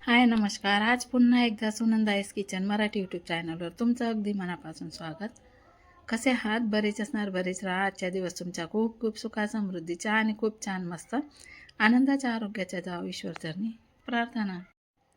हाय नमस्कार. आज पुन्हा एकदा सुनंदाईस किचन मराठी यूट्यूब चॅनलवर तुमचं अगदी मनापासून स्वागत. कसे आहात? बरेच असणार, बरेच राहा. आजच्या दिवस तुमच्या खूप खूप सुखा समृद्धीच्या आणि खूप छान मस्त आनंदाच्या आरोग्याच्या जाव ईश्वरचरणी प्रार्थना.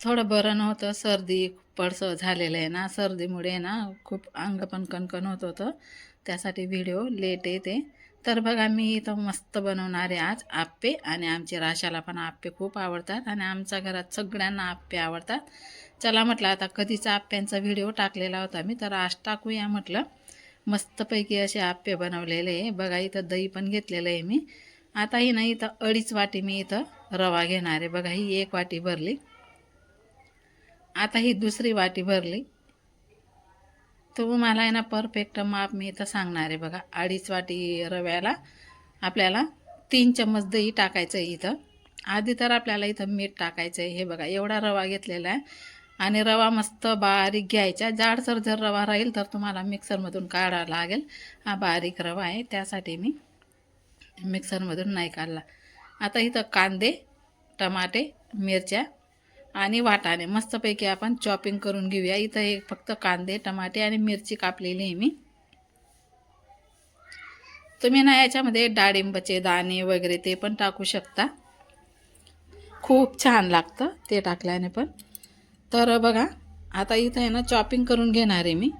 थोडं बरं नव्हतं, सर्दी पडसं झालेलं आहे ना. सर्दीमुळे ना खूप अंग पण कणकण होत होतं, त्यासाठी व्हिडिओ लेट येते. तर बघा मी इथं मस्त बनवणार आहे आज आप्पे, आणि आमच्या राशाला पण आप्पे खूप आवडतात आणि आमच्या घरात सगळ्यांना आप्पे आवडतात. चला म्हटलं आता कधीचा आप्प्यांचा व्हिडिओ टाकलेला होता मी, तर आज टाकूया म्हटलं. मस्तपैकी असे आप्पे बनवलेले आहे बघा. इथं दही पण घेतलेलं आहे मी. आता ही ना इथं 2.5 वाटी मी इथं रवा घेणार आहे बघा. ही 1 वाटी भरली, आता ही दुसरी वाटी भरली. तुम्हाला आहे ना परफेक्ट माप मी इथं सांगणार आहे बघा. 2.5 वाटी रव्याला आपल्याला 3 चम्मच दही टाकायचं आहे इथं. आधी तर आपल्याला इथं मीठ टाकायचं आहे. हे बघा एवढा रवा घेतलेला आहे, आणि रवा मस्त बारीक घ्यायचा. जाडसर जर रवा राहील तर तुम्हाला मिक्सरमधून काढावा लागेल. हा बारीक रवा आहे, त्यासाठी मी मिक्सरमधून नाही काढला. आता इथं कांदे, टमाटे, मिरच्या आणि वाटाणे मस्तपैकी आपण चॉपिंग करून घेऊया. इथं हे फक्त कांदे, टमाटे आणि मिरची कापलेली आहे मी. तुम्ही ना याच्यामध्ये डाळिंबाचे दाणे वगैरे ते पण टाकू शकता, खूप छान लागतं ते टाकल्याने पण. तर बघा आता इथं आहे ना चॉपिंग करून घेणार आहे मी.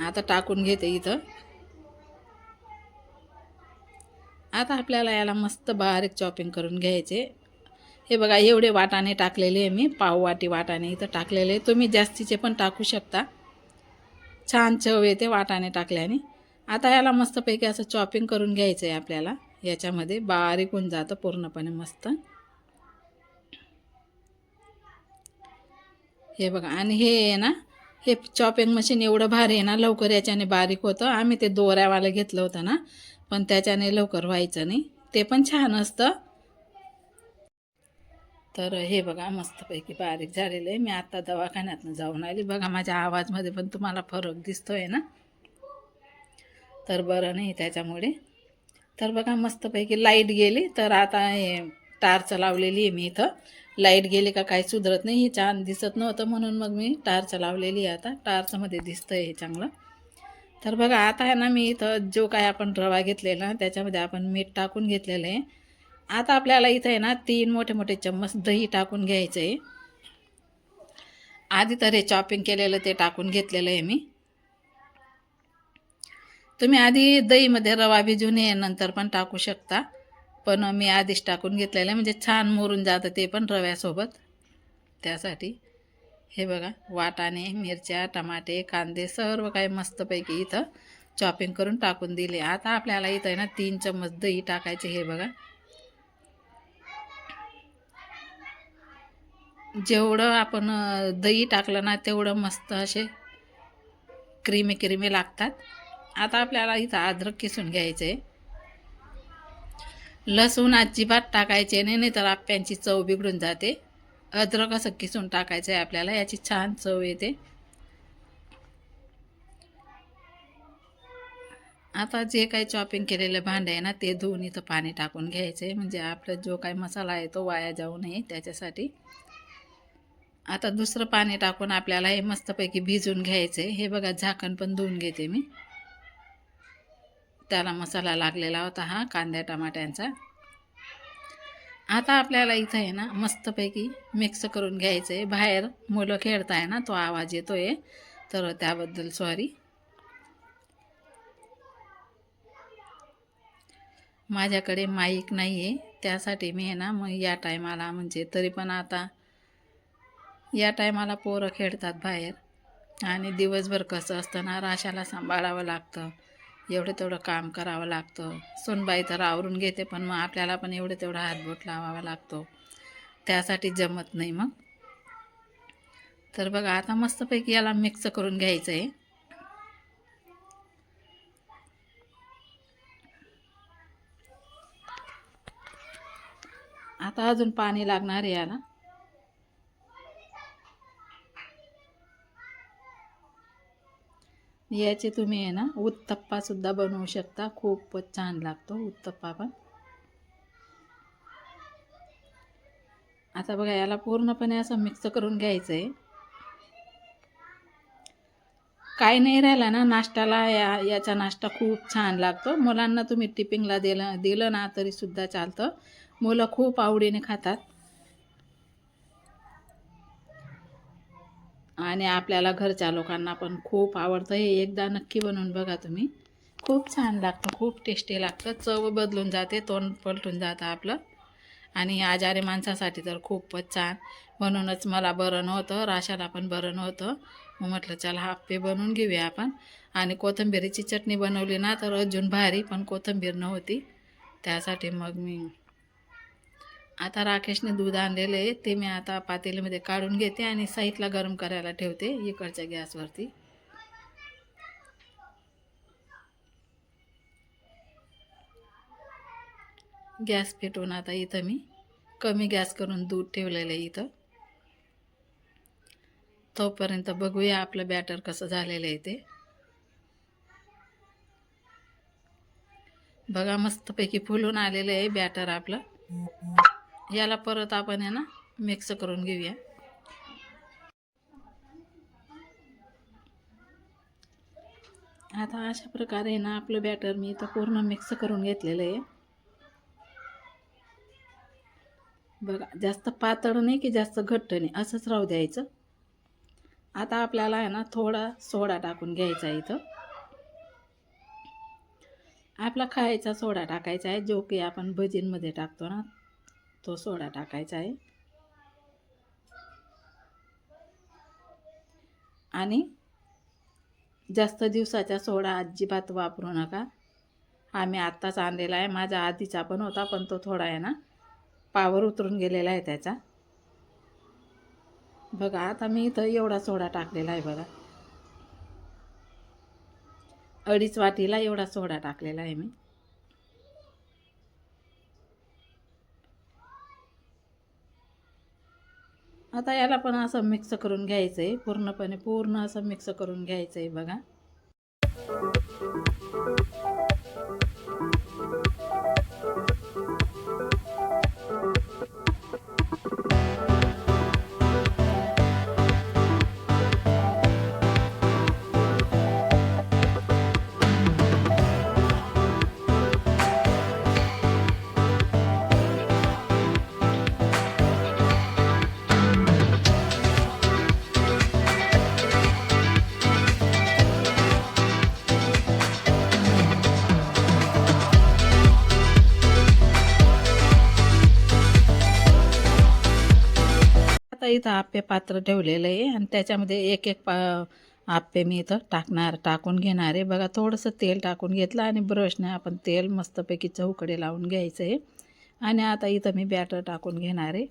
आता टाकून घेते इथं. आता आपल्याला याला मस्त बारीक चॉपिंग करून घ्यायचे. हे बघा एवढे वाटाणे टाकलेले आहे मी, पाव वाटी वाटाणे इथं टाकलेले. तुम्ही जास्तीचे पण टाकू शकता, छान चव येते वाटाणे टाकल्याने. आता याला मस्तपैकी असं चॉपिंग करून घ्यायचं आहे आपल्याला. याच्यामध्ये बारीक होऊन जातं पूर्णपणे मस्त. हे बघा, आणि हे आहे ना हे चॉपिंग मशीन एवढं भारी आहे ना, लवकर याच्याने बारीक होतं. आम्ही ते दोऱ्यावालं घेतलं होतं ना, पण त्याच्याने लवकर व्हायचं नाही. ते पण छान असतं. तर हे बघा मस्तपैकी बारीक झालेलं आहे. मी आता दवाखान्यातनं जाऊन आली. बघा माझ्या आवाजमध्ये पण तुम्हाला फरक दिसतोय ना, तर बरं नाही त्याच्यामुळे. तर बघा मस्तपैकी लाईट गेली, तर आता हे टार्च लावलेली आहे मी इथं. लाईट गेली का काही सुधरत नाही. हे छान दिसत नव्हतं म्हणून मग मी टार्च लावलेली आहे. आता टार्चमध्ये दिसतंय हे चांगलं. तर बघा आता आहे ना मी इथं जो काय आपण रवा घेतलेला त्याच्यामध्ये आपण मीठ टाकून घेतलेलं आहे. आता आपल्याला इथं आहे ना 3 मोठे मोठे चम्मच दही टाकून घ्यायचं आहे. आधी तर हे चॉपिंग केलेलं ते टाकून घेतलेलं आहे मी. तुम्ही आधी दहीमध्ये रवा भिजवून ये नंतर पण टाकू शकता, पण मी आधीच टाकून घेतलेलं आहे म्हणजे छान मुरून जातं ते पण रव्यासोबत, त्यासाठी. हे बघा वाटाणे, मिरच्या, टमाटे, कांदे सर्व काही मस्तपैकी इथं चॉपिंग करून टाकून दिले. आता आपल्याला इथं आहे ना 3 चम्मच दही टाकायचे. हे बघा जेवढं आपण दही टाकलं ना तेवढं मस्त असे क्रीमी क्रीमी लागतात. आता आपल्याला इथं अद्रक किसून घ्यायचं आहे. लसूण अजिबात टाकायचे नाही, नाही तर आप्यांची चव बिघडून जाते. अद्रक असं किसून टाकायचं आहे आपल्याला, याची छान चव येते. आता जे काही चॉपिंग केलेलं भांडं आहे ना ते धुवून इथं पाणी टाकून घ्यायचं आहे, म्हणजे आपला जो काही मसाला आहे तो वाया जाऊ नये त्याच्यासाठी. आता दुसरं पाणी टाकून आपल्याला हे मस्तपैकी भिजून घ्यायचं आहे. हे बघा झाकण पण धुवून घेते मी, त्याला मसाला लागलेला होता हा कांद्या टमाट्यांचा. आता आपल्याला इथं आहे ना मस्तपैकी मिक्स करून घ्यायचं आहे. बाहेर मुलं खेळताय ना, तो आवाज येतोय, तर त्याबद्दल सॉरी. माझ्याकडे माईक नाही आहे, त्यासाठी मी आहे ना मग या टायमाला, म्हणजे तरी पण आता या टायमाला पोरं खेळतात बाहेर, आणि दिवसभर कसं असतं ना राशाला सांभाळावं लागतं, एवढं तेवढं काम करावं लागतं. सुनबाई तर आवरून घेते, पण मग आपल्याला पण एवढं तेवढं हातबोट लावावा लागतो, त्यासाठी जमत नाही मग. तर बघा आता मस्तपैकी याला मिक्स करून घ्यायचं आहे. आता अजून पाणी लागणार आहे याला. याचे तुम्ही आहे ना उत्तप्पा सुद्धा बनवू शकता, खूपच छान लागतो उत्तप्पा पण. आता बघा याला पूर्णपणे असं मिक्स करून घ्यायचं आहे. काही नाही राहिला ना नाश्त्याला, याचा नाश्ता खूप छान लागतो. मुलांना तुम्ही टिफिनला दिलं ना तरी सुद्धा चालतं. मुलं खूप आवडीने खातात आणि आपल्याला घरच्या लोकांना पण खूप आवडतं. हे एकदा नक्की बनवून बघा तुम्ही, खूप छान लागतं, खूप टेस्टी लागतं. चव बदलून जाते, तोंड पलटून जातं आपलं. आणि आजारी माणसासाठी तर खूपच छान. म्हणूनच मला बरं नव्हतं, राशाला पण बरं नव्हतं. मग म्हटलं चला आप्पे बनवून घेऊया आपण. आणि कोथिंबीरीची चटणी बनवली ना तर अजून भारी, पण कोथिंबीर नव्हती त्यासाठी मग मी आता राकेशने दूध आणलेलं आहे ते मी आता पातेल्यामध्ये काढून घेते आणि साईडला गरम करायला ठेवते इकडच्या गॅसवरती. गॅस पेटवून आता इथं मी कमी गॅस करून दूध ठेवलेलं आहे इथं. तोपर्यंत बघूया आपलं बॅटर कसं झालेलं आहे ते. बघा मस्तपैकी फुलून आलेलं आहे बॅटर आपलं. याला परत आपण आहे ना मिक्स करून घेऊया. आता अशा प्रकारे ना आपलं बॅटर मी इथं पूर्ण मिक्स करून घेतलेलं आहे. बघा जास्त पातळ नाही की जास्त घट्ट नाही, असंच राहू द्यायचं. आता आपल्याला आहे ना थोडा सोडा टाकून घ्यायचा आहे इथं. आपला खायचा सोडा टाकायचा आहे, जो की आपण भजींमध्ये टाकतो ना तो सोडा टाकायचा आहे. आणि जास्त दिवसाचा सोडा अजिबात वापरू नका. आम्ही आत्ताच आणलेला आहे, माझा आधीचा पण होता पण तो थोडा आहे ना पावर उतरून गेलेला आहे त्याचा. बघा आता मी इथं एवढा सोडा टाकलेला आहे बघा, 2.5 वाटीला एवढा सोडा टाकलेला आहे मी. आता याला पण असं मिक्स करून घ्यायचं आहे, पूर्ण असं मिक्स करून घ्यायचं आहे बघा. आता इथं आप्पे पात्र ठेवलेलं आहे आणि त्याच्यामध्ये एक एक आप्पे मी इथं टाकून घेणार आहे. बघा थोडंसं तेल टाकून घेतलं आणि ब्रशने आपण तेल मस्तपैकी चौकडे लावून घ्यायचं आहे. आणि आता इथं मी बॅटर टाकून घेणार आहे.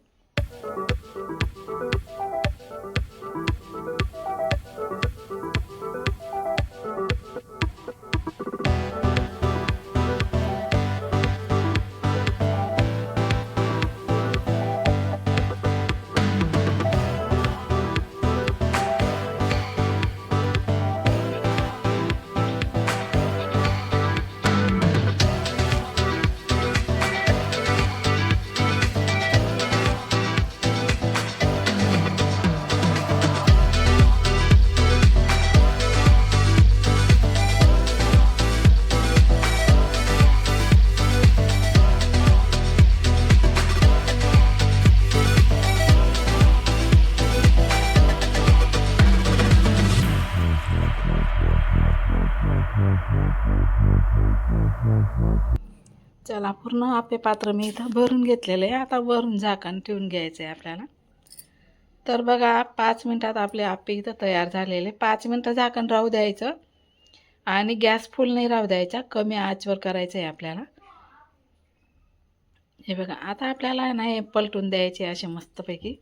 चला पूर्ण आप्पे पात्र मी इथं भरून घेतलेलं आहे. आता वरून झाकण ठेवून घ्यायचं आहे आपल्याला. तर बघा 5 मिनटात आपले आप्पे इथं तयार झालेले. 5 मिनटं झाकण राहू द्यायचं आणि गॅस फुल नाही राहू द्यायचा, कमी आचवर करायचं आहे आपल्याला. हे बघा आता आपल्याला ना हे पलटून द्यायचे असे मस्तपैकी.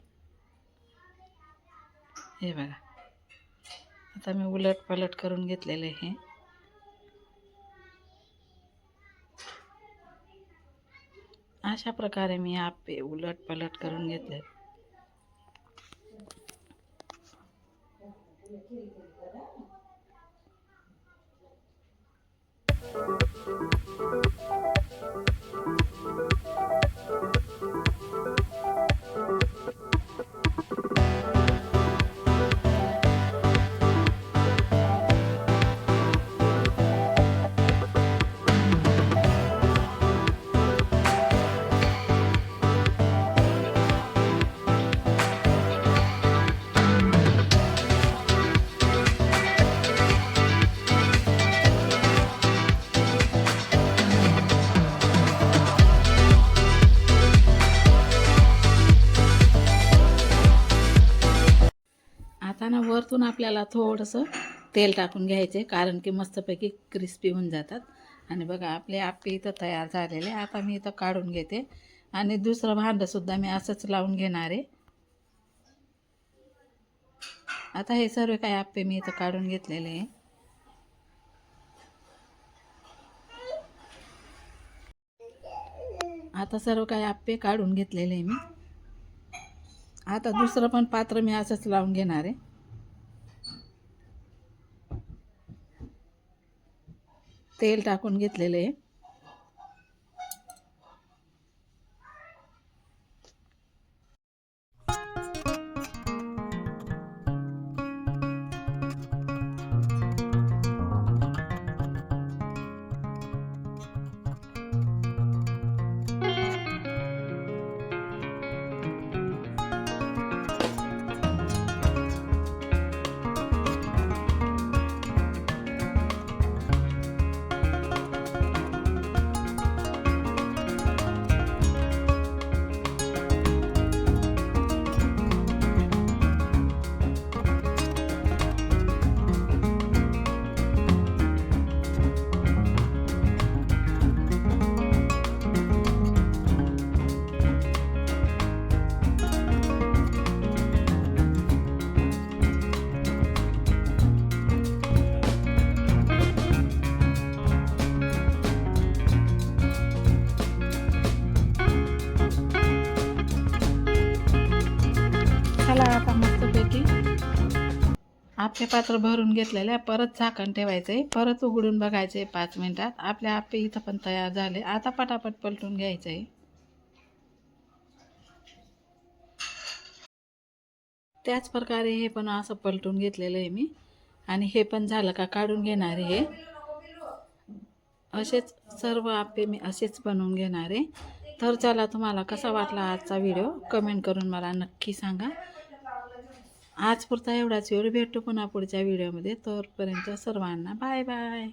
हे बघा आता मी उलट पलट करून घेतलेले हे. अशा प्रकारे मी आप्पे उलट पलट करून घेतले. वरतून आपल्याला थोडंसं तेल टाकून घ्यायचे, कारण की मस्तपैकी क्रिस्पी होऊन जातात. आणि बघा आपले आप्पे इथं तयार झालेले. आता मी इथं काढून घेते आणि दुसरं भांडंसुद्धा मी असंच लावून घेणार आहे. आता हे सर्व काही आप्पे मी इथं काढून घेतलेले आहे. आता सर्व काही आप्पे काढून घेतलेले आहे मी. आता दुसरं पण पात्र मी असंच लावून घेणार आहे. तेल टाकून घेतलेले आहे. चला आता मस्तपैकी आपले पात्र भरून घेतलेले. परत झाकण ठेवायचे, परत उघडून बघायचे 5 मिनिटात. आपले आप्पे इथं पण तयार झाले. आता पटापट पलटून घ्यायचे. त्याच प्रकारे हे पण असं पलटून घेतलेलं आहे मी. आणि हे पण झालं का काढून घेणार आहे. हे असेच सर्व आप्पे मी असेच बनवून घेणार आहे. तर चला, तुम्हाला कसा वाटला आजचा व्हिडिओ कमेंट करून मला नक्की सांगा. आज पुरता एवढाच व्हिडिओ. भेटू पुन्हा पुढच्या व्हिडिओमध्ये. तोपर्यंत सर्वांना बाय बाय.